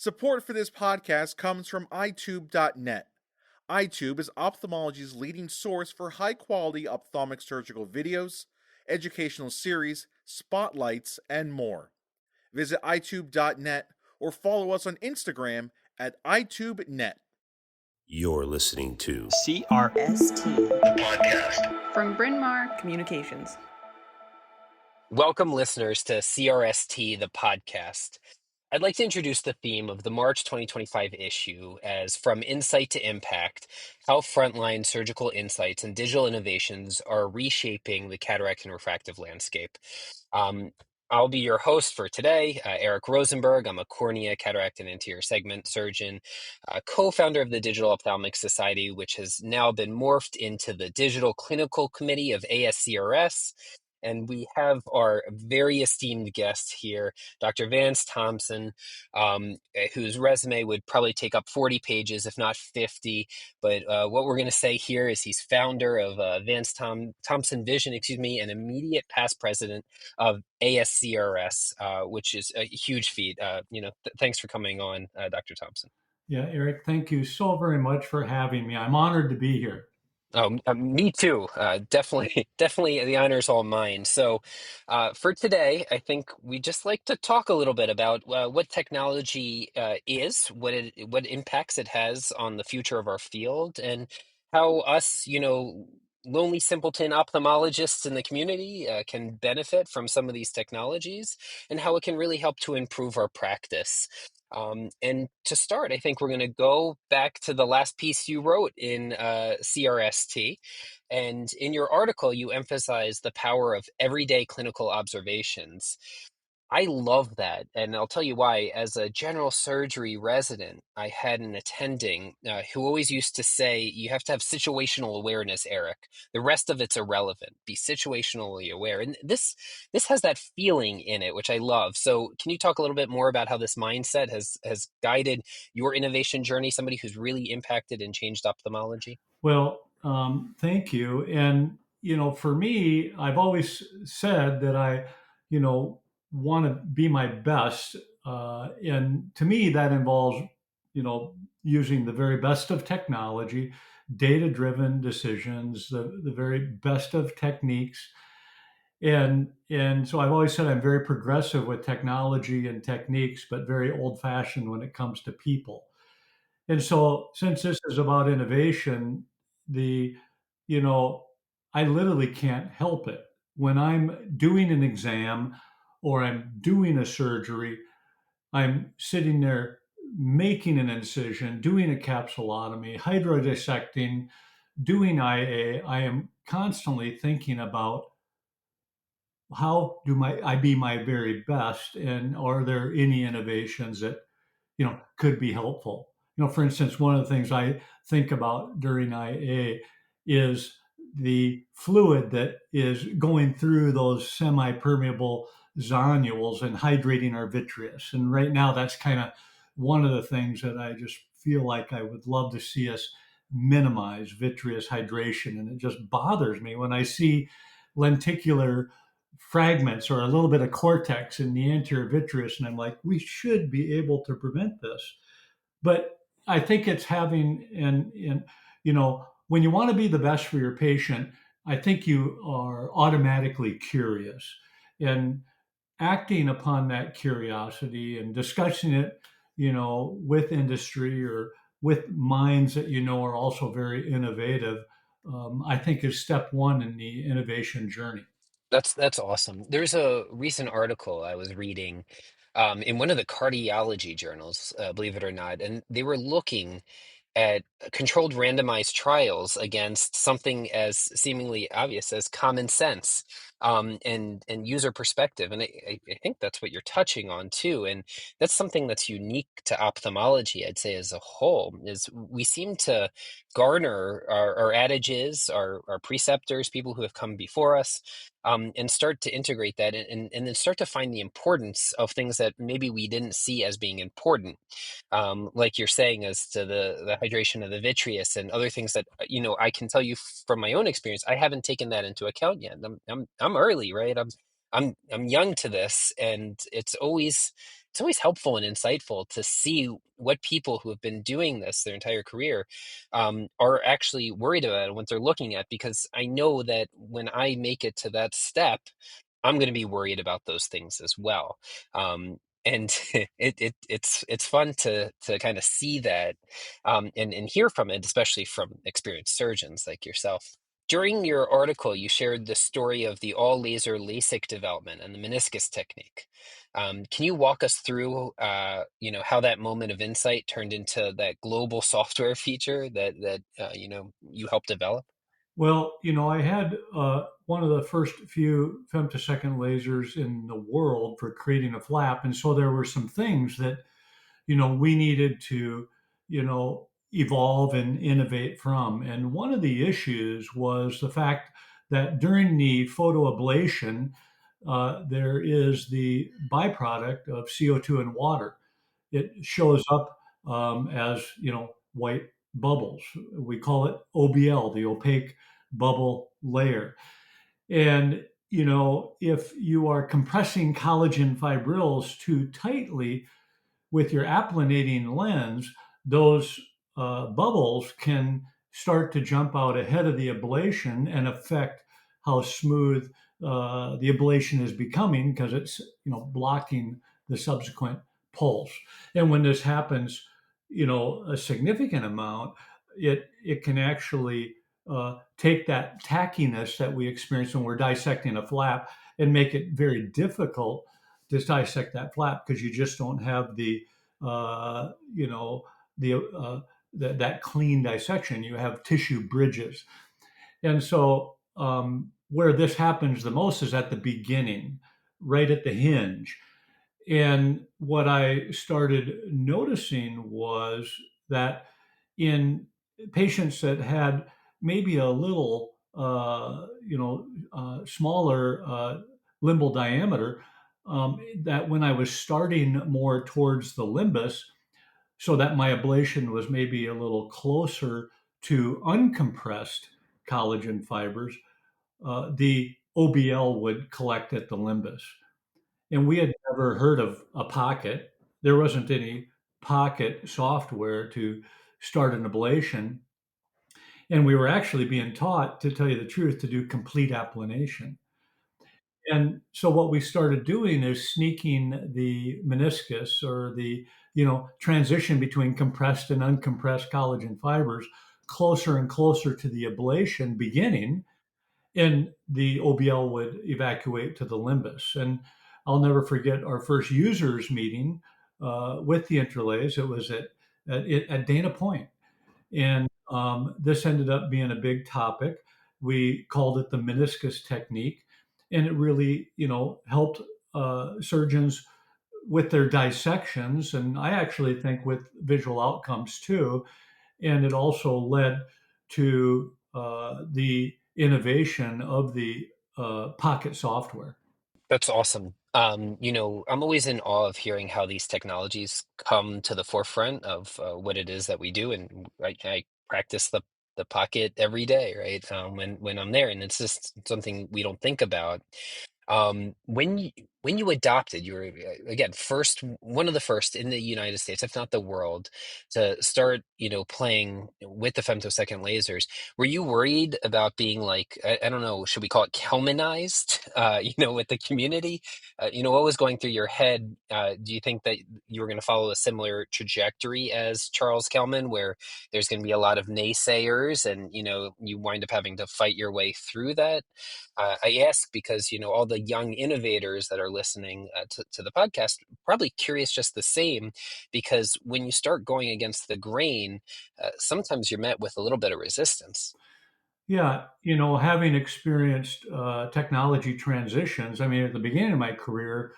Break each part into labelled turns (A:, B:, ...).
A: Support for this podcast comes from iTube.net. iTube is ophthalmology's leading source for high quality ophthalmic surgical videos, educational series, spotlights, and more. Visit iTube.net or follow us on Instagram at iTubeNet.
B: You're listening to
C: CRST,
D: the podcast
C: from Bryn Mawr Communications.
E: Welcome, listeners, to CRST, the podcast. I'd like to introduce the theme of the March 2025 issue as From Insight to Impact, How Frontline Surgical Insights and Digital Innovations Are Reshaping the Cataract and Refractive Landscape. I'll be your host for today, Eric Rosenberg. I'm a cornea, cataract, and anterior segment surgeon, co-founder of the Digital Ophthalmic Society, which has now been morphed into the Digital Clinical Committee of ASCRS. And we have our very esteemed guest here, Dr. Vance Thompson, whose resume would probably take up 40 pages, if not 50. But what we're going to say here is he's founder of Vance Thompson Vision, and immediate past president of ASCRS, which is a huge feat. Thanks for coming on, Dr. Thompson.
F: Yeah, Eric, thank you so very much for having me. I'm honored to be here.
E: Oh, me too. Definitely the honor's all mine. So for today, I think we just like to talk a little bit about what technology is, what impacts it has on the future of our field, and how us, lonely simpleton ophthalmologists in the community can benefit from some of these technologies, and how it can really help to improve our practice. And to start, I think we're going to go back to the last piece you wrote in CRST. And in your article, you emphasize the power of everyday clinical observations. I love that. And I'll tell you why. As a general surgery resident, I had an attending who always used to say, you have to have situational awareness, Eric. The rest of it's irrelevant. Be situationally aware. And this has that feeling in it, which I love. So can you talk a little bit more about how this mindset has guided your innovation journey, somebody who's really impacted and changed ophthalmology?
F: Well, thank you. And, for me, I've always said that I, want to be my best. And to me, that involves, using the very best of technology, data-driven decisions, the very best of techniques. And so I've always said I'm very progressive with technology and techniques, but very old-fashioned when it comes to people. And so, since this is about innovation, the you know, I literally can't help it. When I'm doing an exam or I'm doing a surgery, I'm sitting there making an incision, doing a capsulotomy, hydrodissecting, doing IA. I am constantly thinking about how do I be my very best, and are there any innovations that could be helpful. For instance, one of the things I think about during IA is the fluid that is going through those semi-permeable zonules and hydrating our vitreous. And right now, that's kind of one of the things that I just feel like I would love to see us minimize vitreous hydration. And it just bothers me when I see lenticular fragments or a little bit of cortex in the anterior vitreous, and I'm like, we should be able to prevent this. But I think it's having, and when you want to be the best for your patient, I think you are automatically curious, and acting upon that curiosity and discussing it, with industry or with minds that are also very innovative, I think is step one in the innovation journey.
E: That's awesome. There's a recent article I was reading in one of the cardiology journals, believe it or not, and they were looking at controlled randomized trials against something as seemingly obvious as common sense and user perspective. And I think that's what you're touching on too. And that's something that's unique to ophthalmology, I'd say, as a whole, is we seem to garner our adages, our preceptors, people who have come before us, and start to integrate that and then start to find the importance of things that maybe we didn't see as being important. Like you're saying, as to the hydration of the vitreous and other things that, I can tell you from my own experience, I haven't taken that into account yet. I'm early, right? I'm young to this, and it's always it's always helpful and insightful to see what people who have been doing this their entire career are actually worried about and what they're looking at, because I know that when I make it to that step, I'm going to be worried about those things as well. And it's fun to kind of see that and hear from it, especially from experienced surgeons like yourself. During your article, you shared the story of the all laser LASIK development and the meniscus technique. Can you walk us through, how that moment of insight turned into that global software feature that you helped develop?
F: Well, I had one of the first few femtosecond lasers in the world for creating a flap, and so there were some things that we needed to evolve and innovate from. And one of the issues was the fact that during the photoablation, there is the byproduct of CO2 and water. It shows up as white bubbles. We call it OBL, the opaque bubble layer. And if you are compressing collagen fibrils too tightly with your applanating lens, those bubbles can start to jump out ahead of the ablation and affect how smooth the ablation is becoming, because it's blocking the subsequent pulse. And when this happens, a significant amount, it can actually take that tackiness that we experience when we're dissecting a flap and make it very difficult to dissect that flap, because you just don't have the you know that clean dissection. You have tissue bridges. And so where this happens the most is at the beginning, right at the hinge. And what I started noticing was that in patients that had maybe a little, smaller limbal diameter, that when I was starting more towards the limbus, so that my ablation was maybe a little closer to uncompressed collagen fibers, the OBL would collect at the limbus. And we had never heard of a pocket. There wasn't any pocket software to start an ablation. And we were actually being taught, to tell you the truth, to do complete applanation. And so what we started doing is sneaking the meniscus, or the transition between compressed and uncompressed collagen fibers, closer and closer to the ablation beginning, and the OBL would evacuate to the limbus. And I'll never forget our first users meeting with the interlays. It was at Dana Point, and this ended up being a big topic. We called it the meniscus technique, and it really, helped surgeons with their dissections, and I actually think with visual outcomes too. And it also led to the innovation of the pocket software.
E: That's awesome. I'm always in awe of hearing how these technologies come to the forefront of what it is that we do, and I practice the pocket every day, right? When I'm there, and it's just something we don't think about. When you adopted, you were again first, one of the first in the United States, if not the world, to start, playing with the femtosecond lasers. Were you worried about being like, I don't know, should we call it Kelmanized, with the community? What was going through your head? Do you think that you were going to follow a similar trajectory as Charles Kelman, where there's going to be a lot of naysayers, and you wind up having to fight your way through that? I ask because all the young innovators that are listening to the podcast probably curious just the same, because when you start going against the grain, sometimes you're met with a little bit of resistance.
F: Yeah, having experienced technology transitions, I mean, at the beginning of my career,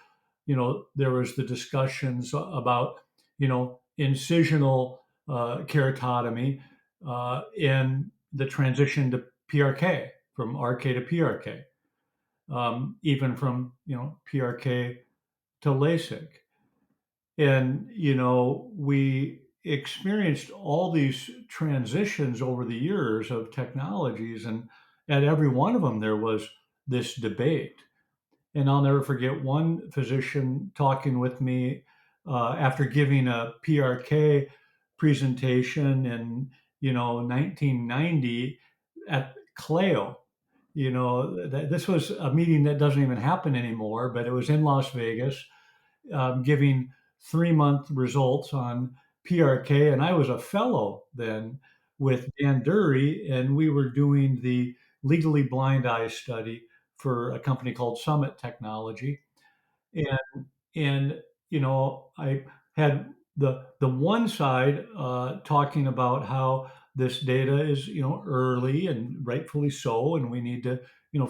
F: there was the discussions about, incisional keratotomy, and the transition to PRK, from RK to PRK, even from, PRK to LASIK. And, we experienced all these transitions over the years of technologies. And at every one of them, there was this debate. And I'll never forget one physician talking with me after giving a PRK presentation in 1990 at Clio. This was a meeting that doesn't even happen anymore, but it was in Las Vegas, giving 3-month results on PRK. And I was a fellow then with Dan Dury, and we were doing the legally blind eye study for a company called Summit Technology. And I had the one side talking about how this data is early and rightfully so, and we need to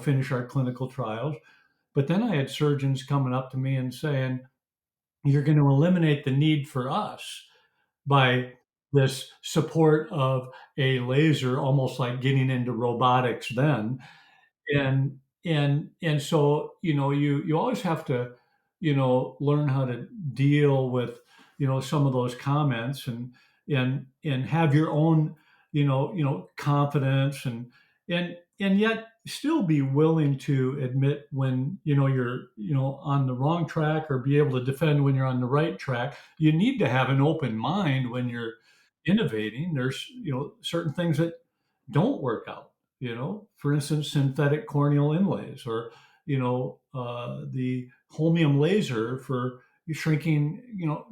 F: finish our clinical trials. But then I had surgeons coming up to me and saying, you're going to eliminate the need for us by this support of a laser, almost like getting into robotics then. And so you always have to learn how to deal with some of those comments, and have your own confidence, and yet still be willing to admit when you're on the wrong track, or be able to defend when you're on the right track. You need to have an open mind when you're innovating. There's certain things that don't work out. For instance, synthetic corneal inlays, or the holmium laser for shrinking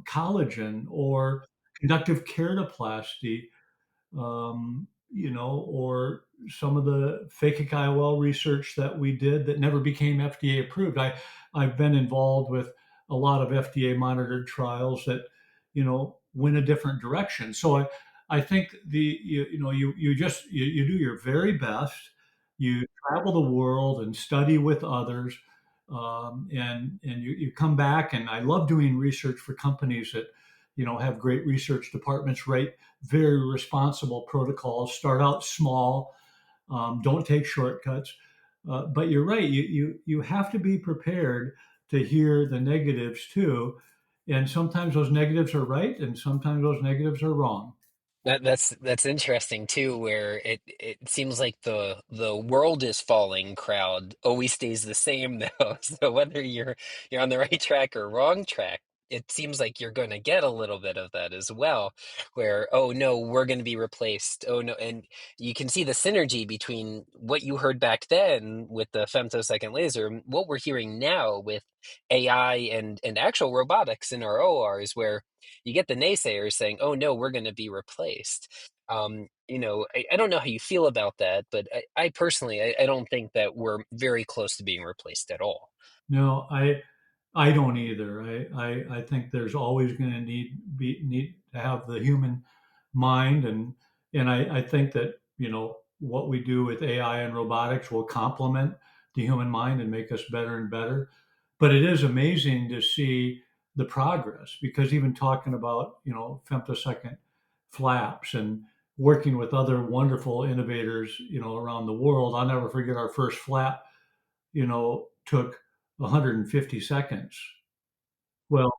F: collagen, or conductive keratoplasty, or some of the phakic IOL research that we did that never became FDA approved. I've been involved with a lot of FDA monitored trials that went a different direction. So I think you do your very best. You travel the world and study with others, and you come back. And I love doing research for companies that have great research departments, write very responsible protocols, start out small, don't take shortcuts. But you're right, you have to be prepared to hear the negatives too. And sometimes those negatives are right, and sometimes those negatives are wrong.
E: That's interesting too, where it seems like the world is falling crowd always stays the same though. So whether you're on the right track or wrong track, it seems like you're going to get a little bit of that as well, where oh no, we're going to be replaced. Oh no, and you can see the synergy between what you heard back then with the femtosecond laser, and what we're hearing now with AI and actual robotics in our ORs, where you get the naysayers saying, "Oh no, we're going to be replaced." I don't know how you feel about that, but I personally, I don't think that we're very close to being replaced at all.
F: No, I don't either. I think there's always going to need to have the human mind, and I think that what we do with AI and robotics will complement the human mind and make us better and better. But it is amazing to see the progress, because even talking about femtosecond flaps and working with other wonderful innovators around the world. I'll never forget our first flap took 150 seconds. Well,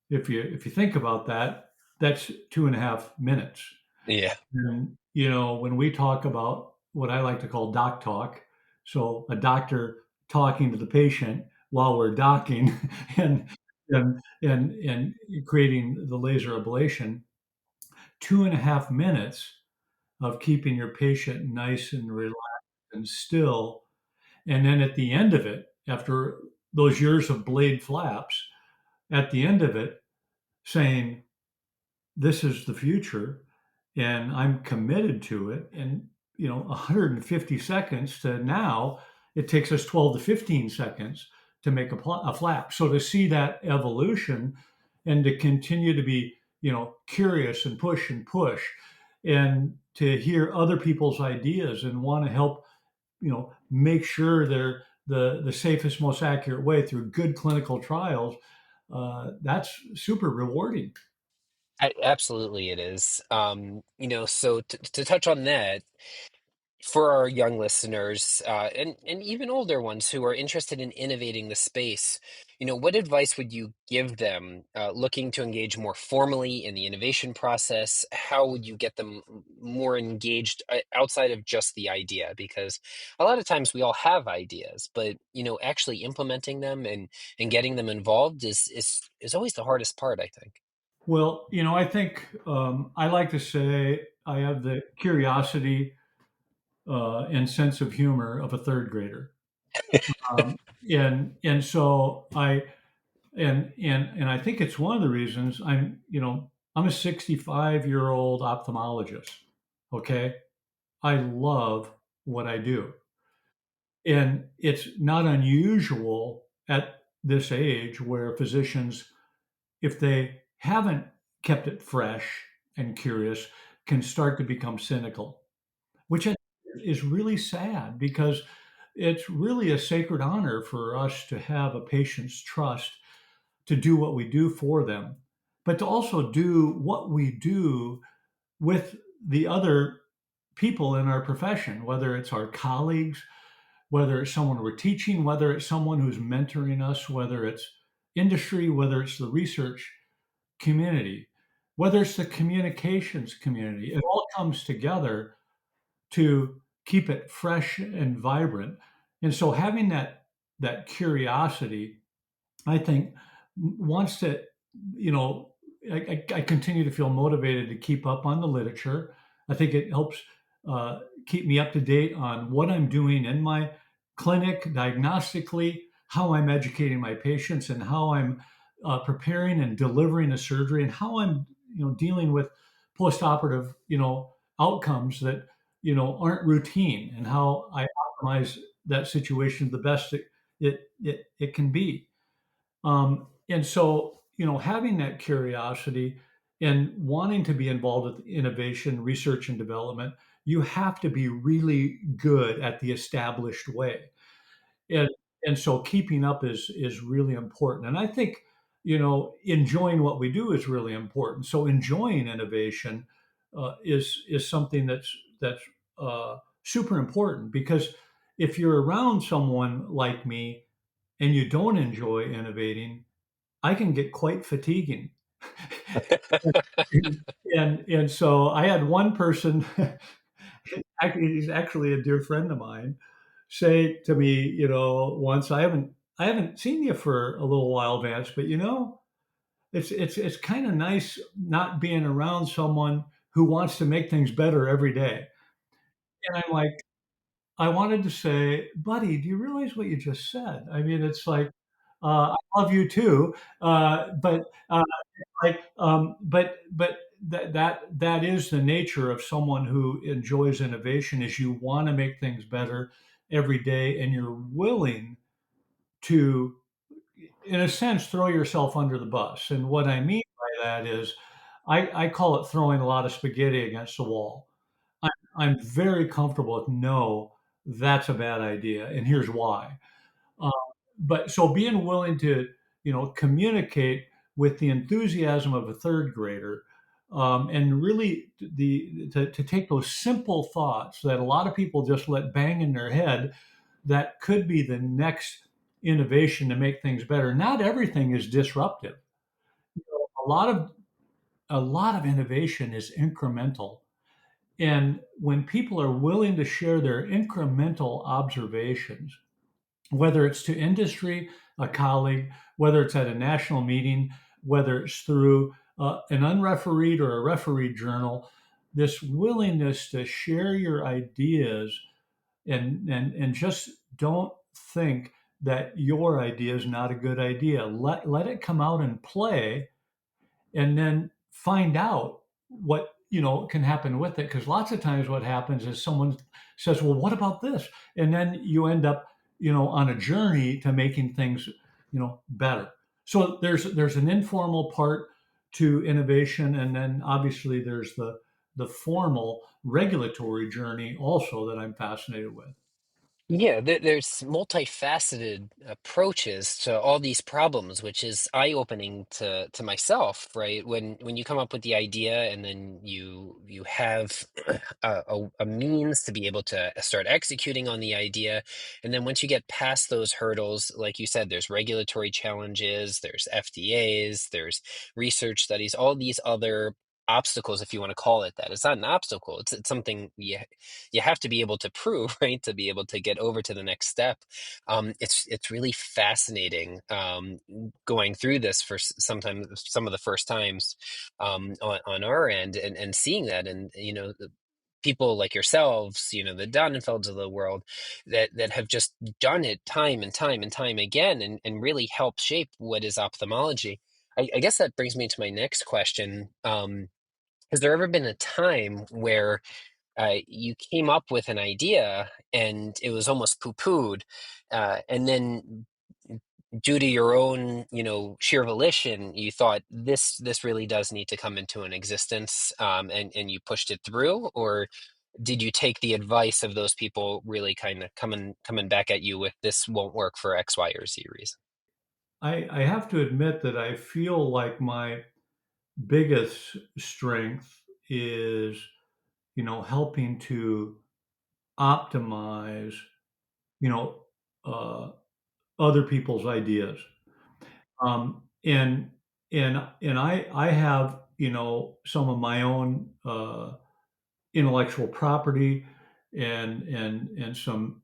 F: if you think about that, that's 2.5 minutes.
E: Yeah.
F: And when we talk about what I like to call doc talk, so a doctor talking to the patient while we're docking, and and creating the laser ablation, 2.5 minutes of keeping your patient nice and relaxed and still. And then at the end of it, after those years of blade flaps, at the end of it, saying, this is the future and I'm committed to it. And 150 seconds to now, it takes us 12 to 15 seconds to make a flap. So to see that evolution, and to continue to be curious and push, and to hear other people's ideas and want to help make sure they're the safest, most accurate way through good clinical trials, that's super rewarding.
E: Absolutely, it is. So to touch on that, For our young listeners, and even older ones who are interested in innovating the space, what advice would you give them looking to engage more formally in the innovation process? How would you get them more engaged outside of just the idea? Because a lot of times we all have ideas, but actually implementing them and getting them involved is always the hardest part, I think.
F: Well, I think I like to say I have the curiosity and sense of humor of a third grader. Um, and so and I think it's one of the reasons I'm a 65-year-old ophthalmologist. Okay, I love what I do, and it's not unusual at this age where physicians, if they haven't kept it fresh and curious, can start to become cynical, which I is really sad because it's really a sacred honor for us to have a patient's trust to do what we do for them, but to also do what we do with the other people in our profession, whether it's our colleagues, whether it's someone we're teaching, whether it's someone who's mentoring us, whether it's industry, whether it's the research community, whether it's the communications community. It all comes together to keep it fresh and vibrant. And so having that curiosity, I think, wants to, you know, I continue to feel motivated to keep up on the literature. I think it helps keep me up to date on what I'm doing in my clinic diagnostically, how I'm educating my patients, and how I'm preparing and delivering a surgery, and how I'm, dealing with postoperative, outcomes that, aren't routine, and how I optimize that situation the best it can be. And so, having that curiosity and wanting to be involved with innovation, research, and development, you have to be really good at the established way. And and so keeping up is really important. And I think, enjoying what we do is really important. So enjoying innovation is something that's super important, because if you're around someone like me and you don't enjoy innovating, I can get quite fatiguing. And so I had one person, he's actually a dear friend of mine, say to me, once, I haven't seen you for a little while, Vance, but it's kind of nice not being around someone who wants to make things better every day. And I'm like, I wanted to say, buddy, do you realize what you just said? I mean, it's like, I love you too, but but that is the nature of someone who enjoys innovation. Is you want to make things better every day, and you're willing to, in a sense, throw yourself under the bus. And what I mean by that is, I call it throwing a lot of spaghetti against the wall. I'm very comfortable with, no, that's a bad idea, and here's why. Uh, but so being willing to, communicate with the enthusiasm of a third grader, and really to take those simple thoughts that a lot of people just let bang in their head, that could be the next innovation to make things better. Not everything is disruptive. A lot of a lot of innovation is incremental. And when people are willing to share their incremental observations, whether it's to industry, a colleague, whether it's at a national meeting, whether it's through an unrefereed or a refereed journal, this willingness to share your ideas, and just don't think that your idea is not a good idea. Let it come out and play, and then find out what can happen with it, because lots of times what happens is someone says, well, what about this, and then you end up on a journey to making things better. So there's an informal part to innovation, and then obviously there's the formal regulatory journey also that I'm fascinated with.
E: Yeah, there's multifaceted approaches to all these problems, which is eye-opening to myself, right? When you come up with the idea and then you have a means to be able to start executing on the idea, and then once you get past those hurdles, like you said, there's regulatory challenges, there's FDAs, there's research studies, all these other obstacles, if you want to call it that. It's not an obstacle. It's something you have to be able to prove, right, to be able to get over to the next step. It's really fascinating going through this for sometimes some of the first times on our end, and seeing that, and people like yourselves, the Donenfelds of the world, that have just done it time and time and time again, and really helped shape what is ophthalmology. I guess that brings me to my next question. Has there ever been a time where you came up with an idea and it was almost poo-pooed, and then due to your own, sheer volition, you thought this really does need to come into an existence, and you pushed it through, or did you take the advice of those people really kind of coming back at you with this won't work for X, Y, or Z reason?
F: I have to admit that I feel like my biggest strength is, helping to optimize, you know, uh, other people's ideas. And I have, some of my own intellectual property and some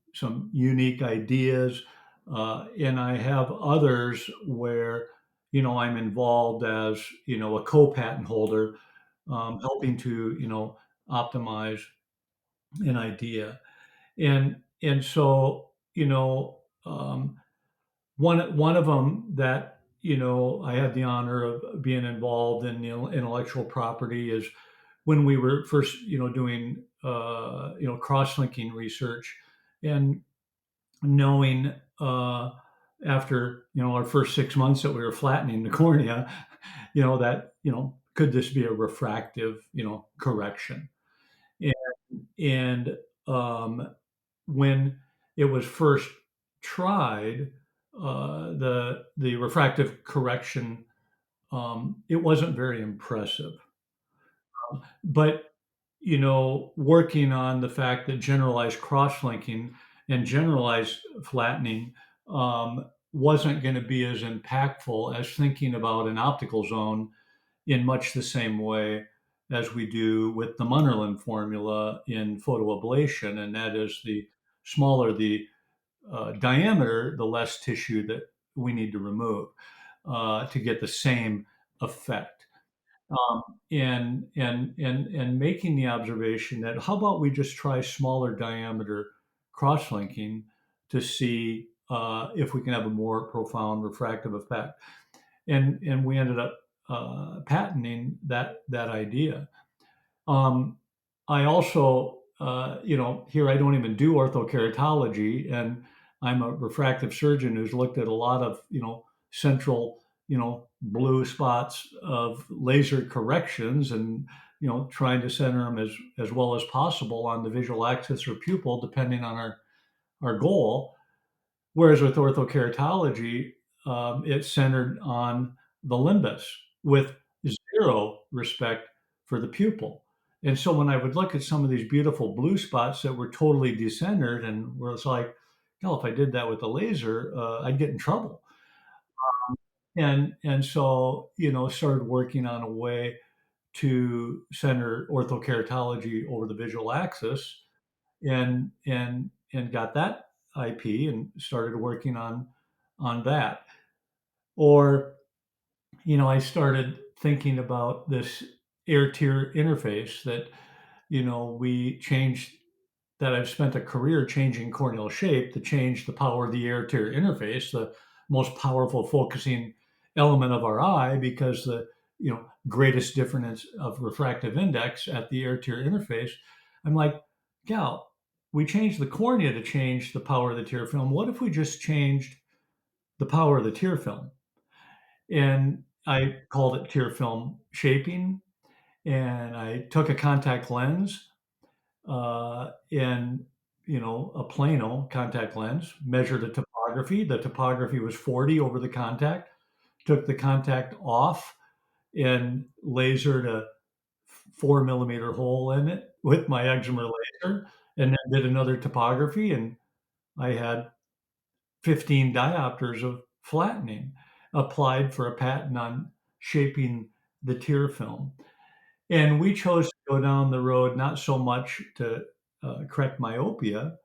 F: unique ideas, and I have others where I'm involved as a co-patent holder, helping to optimize an idea, and so one of them that I had the honor of being involved in the intellectual property is when we were first doing cross-linking research, and knowing after our first 6 months that we were flattening the cornea, that could this be a refractive correction, and, and when it was first tried, the refractive correction, it wasn't very impressive. But working on the fact that generalized cross-linking and generalized flattening wasn't going to be as impactful as thinking about an optical zone in much the same way as we do with the Munnerlin formula in photoablation, and that is the smaller the diameter, the less tissue that we need to remove to get the same effect. And making the observation that how about we just try smaller diameter cross-linking to see if we can have a more profound refractive effect, and we ended up patenting that idea. I also, here I don't even do orthokeratology, and I'm a refractive surgeon who's looked at a lot of, central, blue spots of laser corrections, and, trying to center them as well as possible on the visual axis or pupil, depending on our goal. Whereas with orthokeratology, it's centered on the limbus with zero respect for the pupil. And so when I would look at some of these beautiful blue spots that were totally decentered, and where it's like, if I did that with a laser, I'd get in trouble. And so started working on a way to center orthokeratology over the visual axis, and got that IP and started working on that. Or I started thinking about this air tear interface that we changed, that I've spent a career changing corneal shape to change the power of the air tear interface, the most powerful focusing element of our eye, because the greatest difference of refractive index at the air tear interface. I'm like, gal, we changed the cornea to change the power of the tear film. What if we just changed the power of the tear film? And I called it tear film shaping. And I took a contact lens, and a plano contact lens, measured the topography. The topography was 40 over the contact, took the contact off and lasered a 4 millimeter hole in it with my excimer laser, and then did another topography, and I had 15 diopters of flattening, applied for a patent on shaping the tear film. And we chose to go down the road not so much to correct myopia,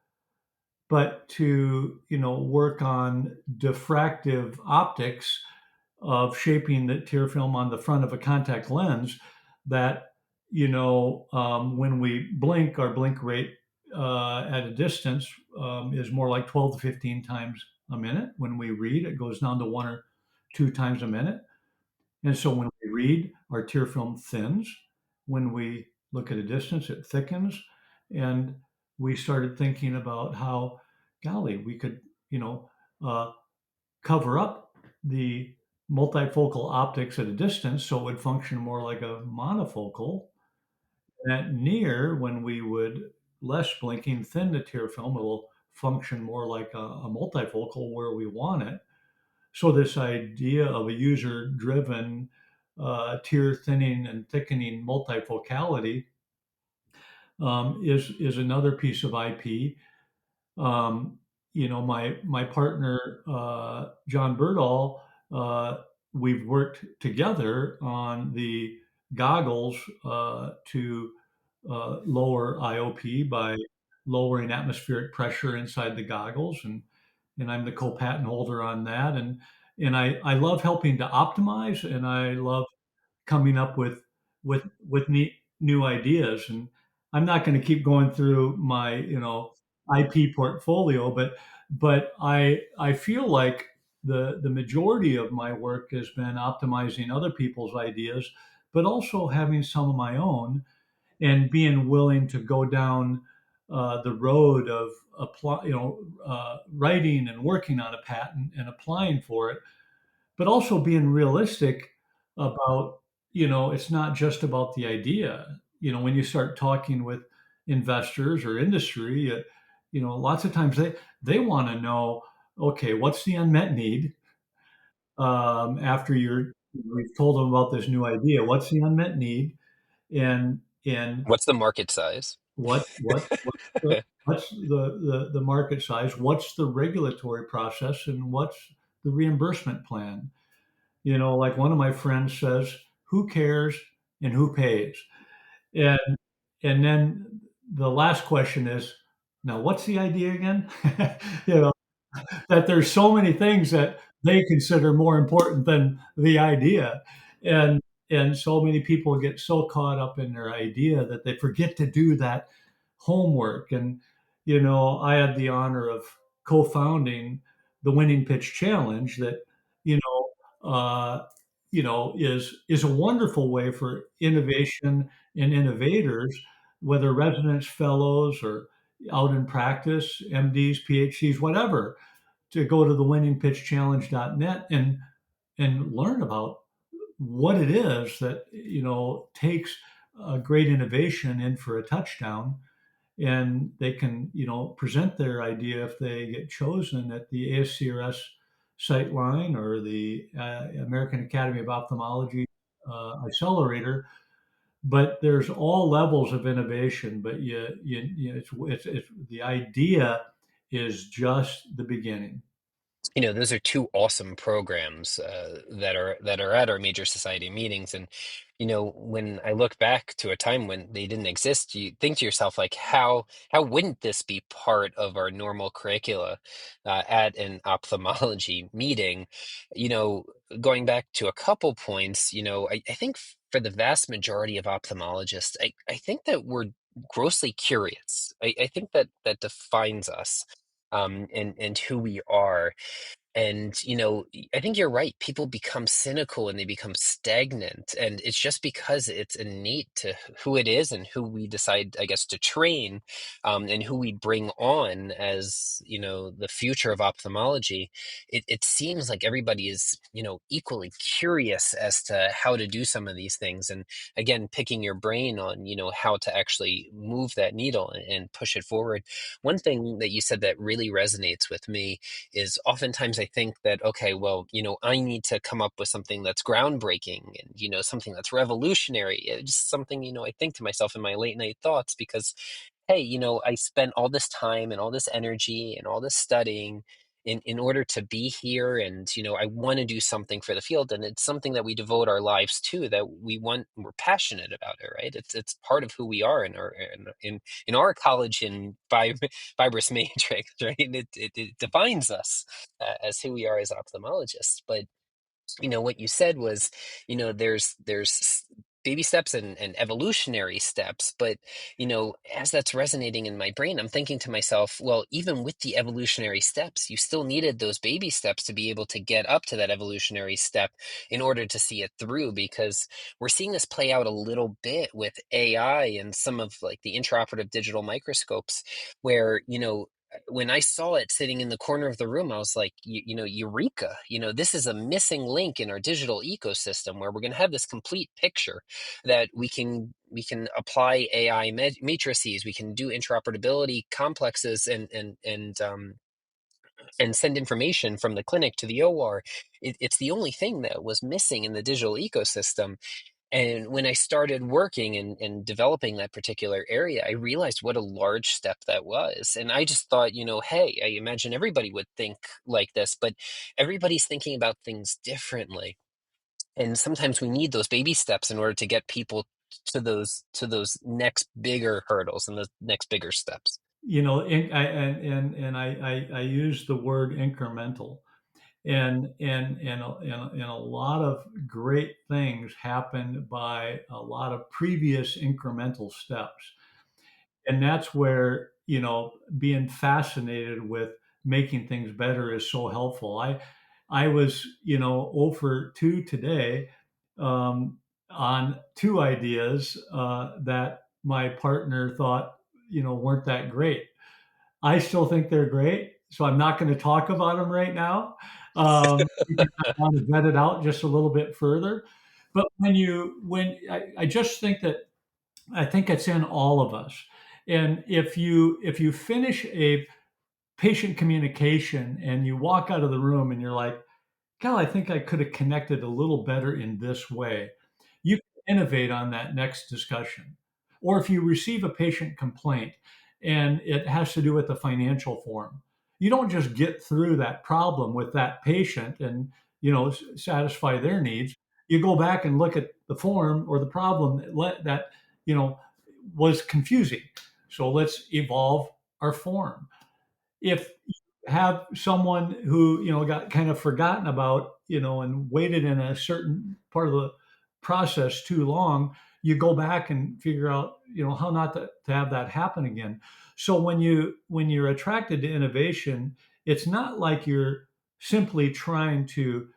F: but to work on diffractive optics of shaping the tear film on the front of a contact lens that when we blink, our blink rate at a distance is more like 12 to 15 times a minute. When we read, it goes down to 1 or 2 times a minute. And so when we read, our tear film thins. When we look at a distance, it thickens. And we started thinking about how, golly, we could, uh, cover up the multifocal optics at a distance so it would function more like a monofocal. And at near, when we would less blinking thin the tear film, it will function more like a multifocal where we want it. So this idea of a user-driven tear thinning and thickening multifocality is another piece of IP. Um, my partner John Birdall, we've worked together on the goggles to lower IOP by lowering atmospheric pressure inside the goggles, and I'm the co-patent holder on that, and I love helping to optimize, and I love coming up with neat new ideas. And I'm not going to keep going through my IP portfolio, but I feel like the majority of my work has been optimizing other people's ideas, but also having some of my own, and being willing to go down the road of writing and working on a patent and applying for it, but also being realistic about, it's not just about the idea. When you start talking with investors or industry, lots of times they want to know, okay, what's the unmet need? After you've told them about this new idea, what's the unmet need? And
E: What's the market size?
F: what's the market size? What's the regulatory process, and what's the reimbursement plan? Like one of my friends says, who cares and who pays? And and then the last question is, now what's the idea again? you know, that there's so many things that they consider more important than the idea. And so many people get so caught up in their idea that they forget to do that homework. And I had the honor of co-founding the Winning Pitch Challenge that you is a wonderful way for innovation and innovators, whether residents, fellows, or out in practice, MDs, PhDs, whatever, to go to the winningpitchchallenge.net and learn about what it is that takes a great innovation in for a touchdown. And they can present their idea if they get chosen at the ASCRS Sightline or the American Academy of Ophthalmology Accelerator. But there's all levels of innovation. But it's the idea is just the beginning.
E: Those are two awesome programs that are at our major society meetings. And when I look back to a time when they didn't exist, you think to yourself, like, how wouldn't this be part of our normal curricula at an ophthalmology meeting? you know Going back to a couple points, I think for the vast majority of ophthalmologists, I think that we're grossly curious. I think that defines us, and who we are. And, I think you're right. People become cynical and they become stagnant. And it's just because it's innate to who it is and who we decide, I guess, to train, and who we bring on as, the future of ophthalmology. It seems like everybody is, equally curious as to how to do some of these things. And again, picking your brain on, how to actually move that needle and push it forward. One thing that you said that really resonates with me is oftentimes I think that, okay, well, I need to come up with something that's groundbreaking and, something that's revolutionary. Just something, I think to myself in my late night thoughts because, hey, I spent all this time and all this energy and all this studying in order to be here. And, I want to do something for the field. And it's something that we devote our lives to, that we're passionate about it, right? It's part of who we are in our collagen fibrous matrix, right? It defines us as who we are as ophthalmologists. But what you said was, there's baby steps and evolutionary steps. But as that's resonating in my brain, I'm thinking to myself, well, even with the evolutionary steps, you still needed those baby steps to be able to get up to that evolutionary step in order to see it through. Because we're seeing this play out a little bit with AI and some of like the intraoperative digital microscopes where when I saw it sitting in the corner of the room, I was like, eureka, this is a missing link in our digital ecosystem where we're going to have this complete picture that we can apply AI matrices, we can do interoperability complexes and send information from the clinic to the OR. It's the only thing that was missing in the digital ecosystem. And when I started working and developing that particular area, I realized what a large step that was. And I just thought, hey, I imagine everybody would think like this, but everybody's thinking about things differently. And sometimes we need those baby steps in order to get people to those next bigger hurdles and the next bigger steps.
F: I use the word incremental, and a lot of great things happen by a lot of previous incremental steps, and that's where being fascinated with making things better is so helpful. I was 0 for 2 today, on two ideas that my partner thought weren't that great. I still think they're great, so I'm not going to talk about them right now. Because I want to vet it out just a little bit further. But I just think that I think it's in all of us. And if you finish a patient communication and you walk out of the room and you're like, God, I think I could have connected a little better in this way. You can innovate on that next discussion. Or if you receive a patient complaint and it has to do with the financial form, you don't just get through that problem with that patient and satisfy their needs. You go back and look at the form or the problem that you know was confusing. So let's evolve our form. If you have someone who got kind of forgotten about and waited in a certain part of the process too long, you go back and figure out how not to have that happen again. So when you're attracted to innovation, it's not like you're simply trying to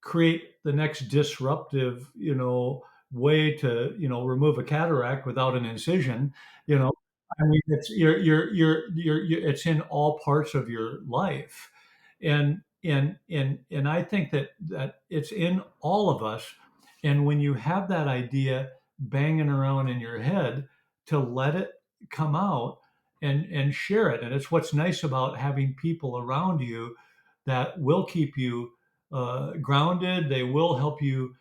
F: create the next disruptive way to remove a cataract without an incision. you know I mean, it's it's in all parts of your life, and I think that it's in all of us. And when you have that idea banging around in your head, to let it come out and share it. And it's what's nice about having people around you that will keep you grounded. They will help you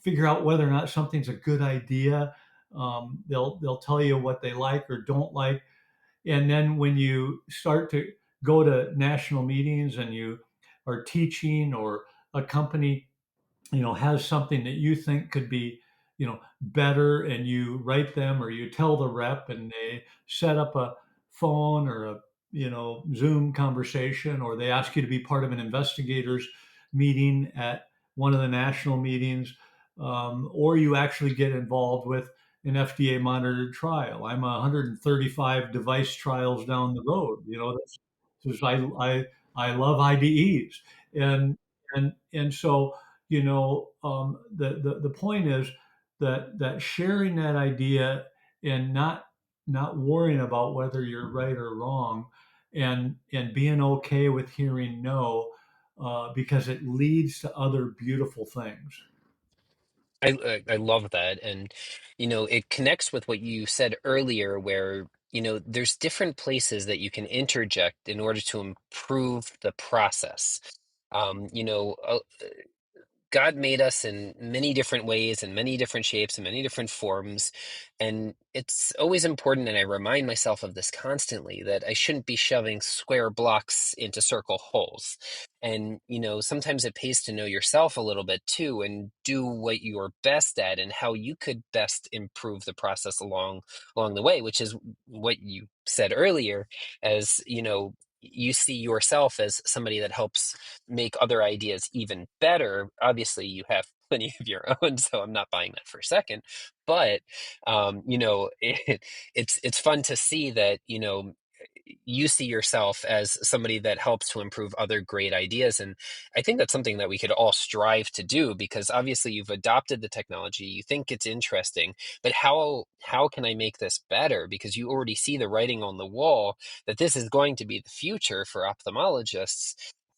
F: figure out whether or not something's a good idea. They'll tell you what they like or don't like, and then when you start to go to national meetings and you are teaching, or a company has something that you think could be better, and you write them or you tell the rep, and they set up a phone or a Zoom conversation, or they ask you to be part of an investigators meeting at one of the national meetings, or you actually get involved with an FDA monitored trial. I'm 135 device trials down the road. That's, I I love IDEs, and and so the point is that sharing that idea and not worrying about whether you're right or wrong, and being okay with hearing no, because it leads to other beautiful things.
E: I love that, and it connects with what you said earlier, where there's different places that you can interject in order to improve the process. Um, you know, uh, God made us in many different ways, in many different shapes, in many different forms. And it's always important, and I remind myself of this constantly, that I shouldn't be shoving square blocks into circle holes. And, sometimes it pays to know yourself a little bit too, and do what you're best at and how you could best improve the process along the way, which is what you said earlier, as, you see yourself as somebody that helps make other ideas even better. Obviously, you have plenty of your own, so I'm not buying that for a second. But it's fun to see that you see yourself as somebody that helps to improve other great ideas, and I think that's something that we could all strive to do, because obviously you've adopted the technology, you think it's interesting, but how can I make this better? Because you already see the writing on the wall that this is going to be the future for ophthalmologists.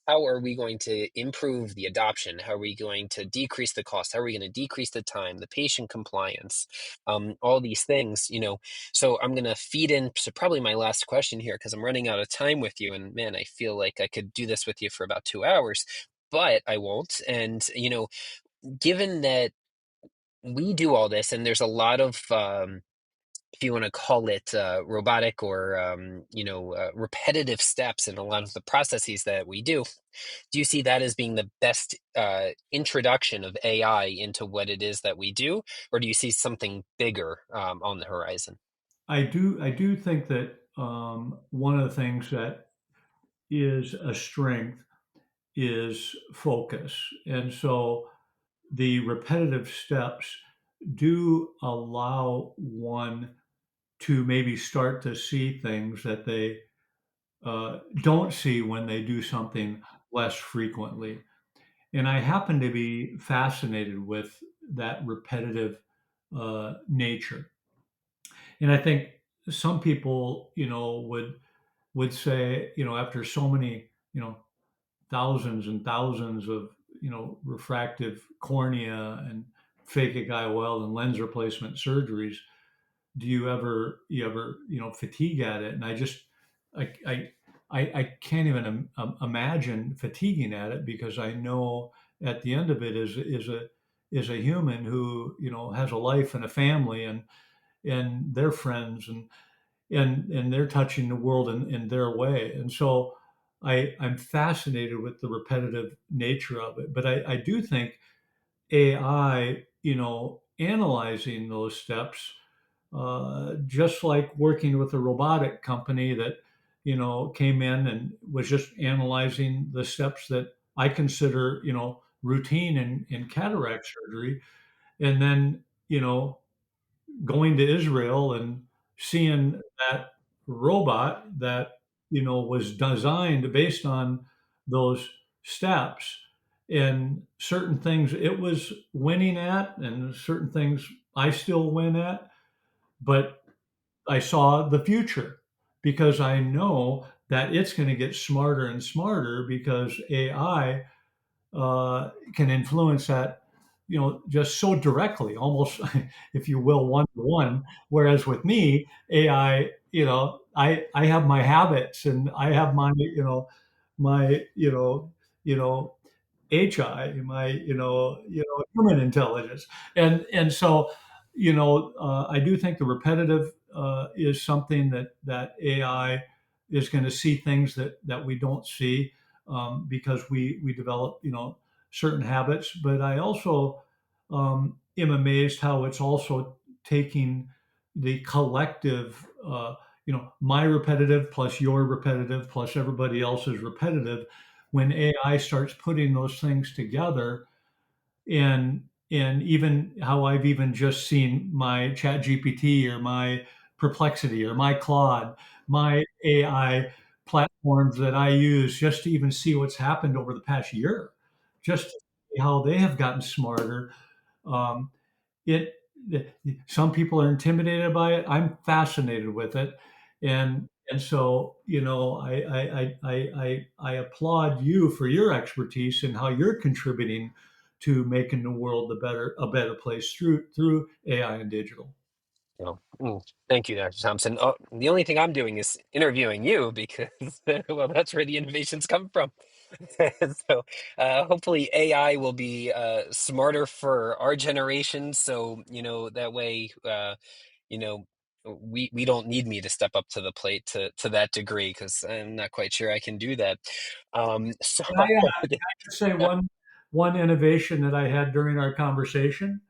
E: How are we going to improve the adoption? How are we going to decrease the cost? How are we going to decrease the time, the patient compliance, all these things, So I'm going to feed in to probably my last question here, because I'm running out of time with you. And man, I feel like I could do this with you for about 2 hours, but I won't. And, given that we do all this, and there's a lot of, if you want to call it robotic or repetitive steps in a lot of the processes that we do you see that as being the best introduction of AI into what it is that we do, or do you see something bigger on the horizon?
F: I do think that one of the things that is a strength is focus. And so the repetitive steps do allow one to maybe start to see things that they don't see when they do something less frequently. And I happen to be fascinated with that repetitive nature. And I think some people, would say, after so many, thousands and thousands of refractive cornea and phakic IOL and lens replacement surgeries, do you ever fatigue at it? And I can't even imagine fatiguing at it, because I know at the end of it is a human who has a life and a family, and their friends, and they're touching the world in their way. And so I'm fascinated with the repetitive nature of it. But I do think AI, analyzing those steps, just like working with a robotic company that, came in and was just analyzing the steps that I consider, routine in cataract surgery. And then, going to Israel and seeing that robot that was designed based on those steps, and certain things it was winning at and certain things I still win at, but I saw the future, because I know that it's going to get smarter and smarter, because AI can influence that, just so directly, almost, if you will, one to one. Whereas with me, AI, I have my habits, and I have my, HI, my, human intelligence. And so, I do think the repetitive is something that AI is going to see things that we don't see, because we develop, certain habits. But I also am amazed how it's also taking the collective, my repetitive plus your repetitive plus everybody else's repetitive. When AI starts putting those things together, and even how I've even just seen my Chat GPT or my Perplexity or my Claude, my AI platforms that I use just to even see what's happened over the past year, just to see how they have gotten smarter. Um, it, some people are intimidated by it. I'm fascinated with it, and so I applaud you for your expertise and how you're contributing to making the world a better place through AI and digital.
E: Oh, thank you, Dr. Thompson. Oh, the only thing I'm doing is interviewing you because, well, that's where the innovations come from. So, hopefully, AI will be smarter for our generation. So, that way, you know, we don't need me to step up to the plate to that degree because I'm not quite sure I can do that. So,
F: Can I say one innovation that I had during our conversation?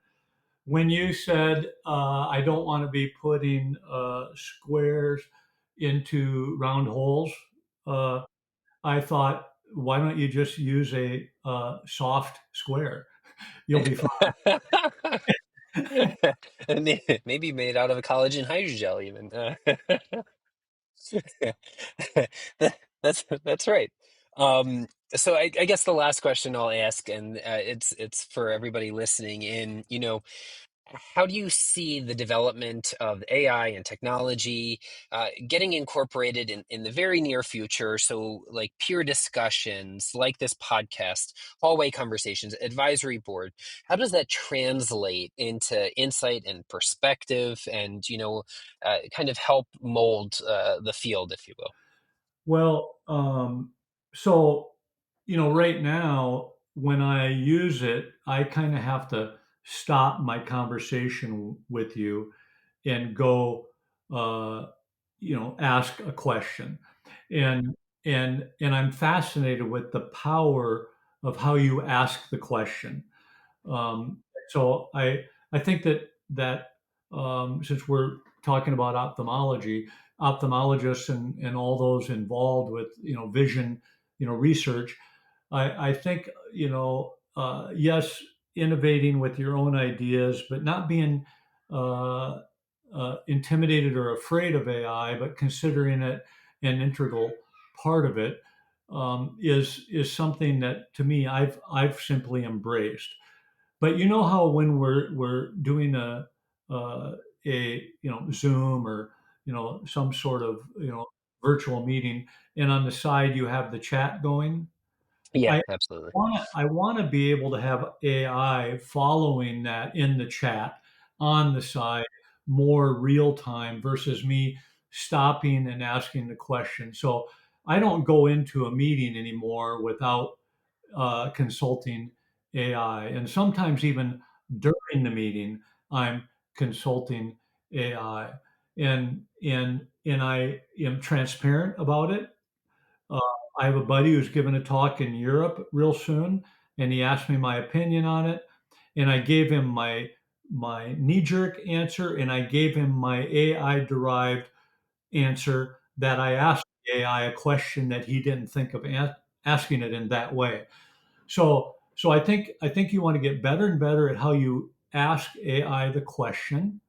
F: When you said I don't want to be putting squares into round holes, uh, I thought, why don't you just use a soft square? You'll be fine.
E: maybe made out of a collagen hydrogel, even. That's right. So I guess the last question I'll ask, and it's for everybody listening in, how do you see the development of AI and technology getting incorporated in the very near future? So, like peer discussions, like this podcast, hallway conversations, advisory board. How does that translate into insight and perspective, and kind of help mold the field, if you will?
F: Well, so right now when I use it, I kind of have to stop my conversation with you and go, uh, ask a question, and and I'm fascinated with the power of how you ask the question. Um, so I think that since we're talking about ophthalmology, ophthalmologists and all those involved with vision research, I think yes, innovating with your own ideas, but not being uh, intimidated or afraid of AI, but considering it an integral part of it is something that to me I've simply embraced. But you know how when we're doing a Zoom or some sort of virtual meeting, and on the side you have the chat going.
E: Yeah,
F: I
E: absolutely.
F: I want to be able to have AI following that in the chat on the side more real time versus me stopping and asking the question. So I don't go into a meeting anymore without consulting AI, and sometimes even during the meeting, I'm consulting AI, and I am transparent about it. Uh, I have a buddy who's giving a talk in Europe real soon, and he asked me my opinion on it, and I gave him my knee jerk answer, and I gave him my AI derived answer that I asked the AI a question that he didn't think of asking it in that way. So I think you want to get better and better at how you ask AI the question.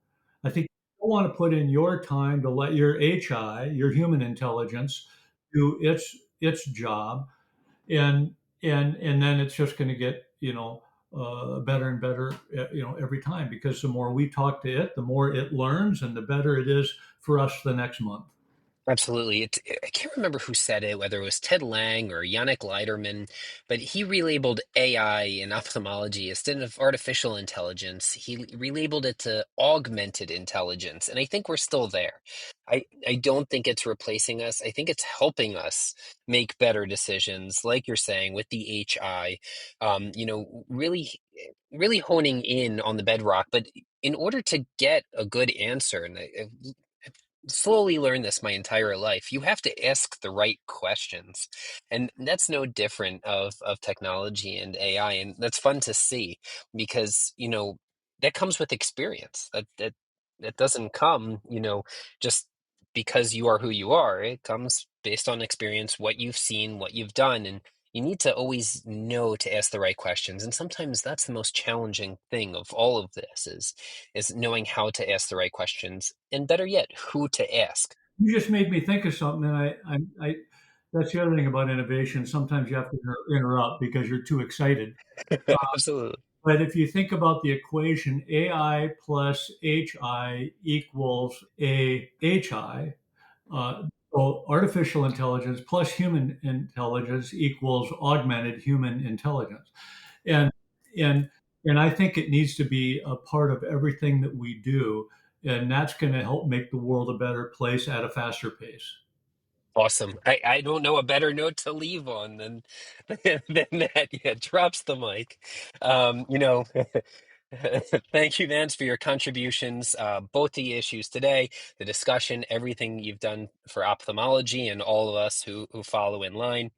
F: I think you want to put in your time to let your HI, your human intelligence, do its job, and and then it's just going to get better and better every time, because the more we talk to it, the more it learns, and the better it is for us the next month.
E: Absolutely. I can't remember who said it, whether it was Ted Lang or Yannick Leiderman, but he relabeled AI in ophthalmology instead of artificial intelligence. He relabeled it to augmented intelligence. And I think we're still there. I don't think it's replacing us. I think it's helping us make better decisions, like you're saying, with the HI, really honing in on the bedrock. But in order to get a good answer, and slowly learned this my entire life. You have to ask the right questions. And that's no different of technology and AI. And that's fun to see because, that comes with experience. That doesn't come, just because you are who you are. It comes based on experience, what you've seen, what you've done. And you need to always know to ask the right questions. And sometimes that's the most challenging thing of all of this is knowing how to ask the right questions, and better yet, who to ask.
F: You just made me think of something, and that's the other thing about innovation. Sometimes you have to interrupt because you're too excited.
E: Absolutely.
F: But if you think about the equation, AI plus HI equals AHI, so artificial intelligence plus human intelligence equals augmented human intelligence. And and and I think it needs to be a part of everything that we do, and that's going to help make the world a better place at a faster pace.
E: Awesome. I don't know a better note to leave on than than that. Yeah, drops the mic. You know, thank you, Vance, for your contributions, both the issues today, the discussion, everything you've done for ophthalmology and all of us who follow in line.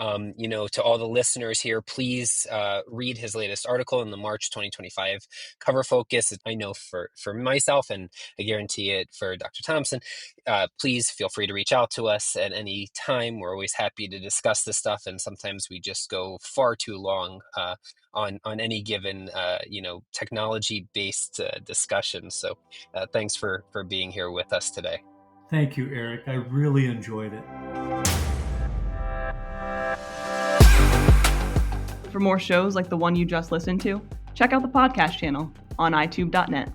E: You know, to all the listeners here, please read his latest article in the March 2025 cover focus. I know for myself, and I guarantee it for Dr. Thompson. Please feel free to reach out to us at any time. We're always happy to discuss this stuff, and sometimes we just go far too long on any given technology based discussion. So thanks for being here with us today.
F: Thank you, Eric. I really enjoyed it.
C: For more shows like the one you just listened to, check out the podcast channel on itube.net.